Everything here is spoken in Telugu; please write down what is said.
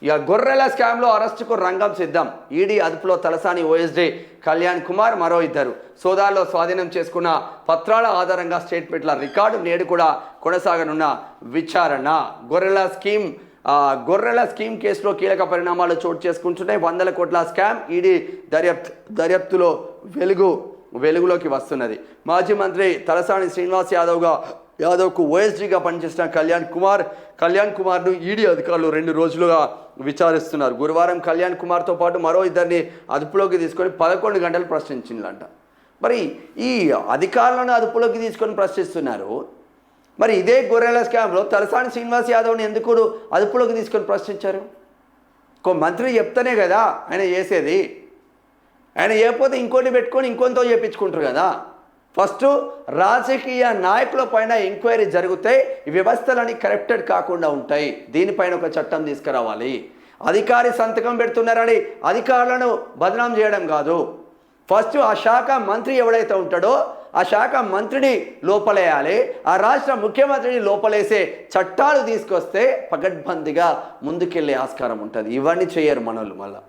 ఇక గొర్రెల స్కామ్లో అరెస్టుకు రంగం సిద్ధం. ఈడీ అదుపులో తలసాని ఓఎస్డీ కళ్యాణ్ కుమార్, మరో ఇద్దరు. సోదాల్లో స్వాధీనం చేసుకున్న పత్రాల ఆధారంగా స్టేట్మెంట్ల రికార్డు. నేడు కూడా కొనసాగనున్న విచారణ. గొర్రెల స్కీమ్ కేసులో కీలక పరిణామాలు చోటు చేసుకుంటున్నాయి. 100 కోట్ల స్కామ్ ఈడీ దర్యాప్తులో వెలుగులోకి వస్తున్నది. మాజీ మంత్రి తలసాని శ్రీనివాస్ యాదవ్కు ఓఎస్డీగా పనిచేసిన కళ్యాణ్ కుమార్ను ఈడీ అధికారులు 2 రోజులుగా విచారిస్తున్నారు. గురువారం కళ్యాణ్ కుమార్తో పాటు మరో ఇద్దరిని అదుపులోకి తీసుకొని 11 గంటలు ప్రశ్నించిందంట. మరి ఈ అధికారులను అదుపులోకి తీసుకొని ప్రశ్నిస్తున్నారు. మరి ఇదే గొర్రెల స్కామ్లో తలసాని శ్రీనివాస్ యాదవ్ని ఎందుకు అదుపులోకి తీసుకొని ప్రశ్నించారు? ఇంకో మంత్రి చెప్తేనే కదా ఆయన చేసేది. ఆయన చేయకపోతే ఇంకోటి పెట్టుకొని ఇంకొంతో చేయించుకుంటారు కదా. ఫస్ట్ రాజకీయ నాయకుల పైన ఎంక్వైరీ జరిగితే ఈ వ్యవస్థలన్నీ కరప్టెడ్ కాకుండా ఉంటాయి. దీనిపైన ఒక చట్టం తీసుకురావాలి. అధికారి సంతకం పెడుతున్నారని అధికారులను బదనాం చేయడం కాదు. ఫస్ట్ ఆ శాఖ మంత్రి ఎవడైతే ఉంటాడో ఆ శాఖ మంత్రిని లోపలేయాలి. ఆ రాష్ట్ర ముఖ్యమంత్రిని లోపలేసే చట్టాలు తీసుకొస్తే పకడ్బందీగా ముందుకెళ్ళే ఆస్కారం ఉంటుంది. ఇవన్నీ చేయరు మనోళ్ళు. మళ్ళీ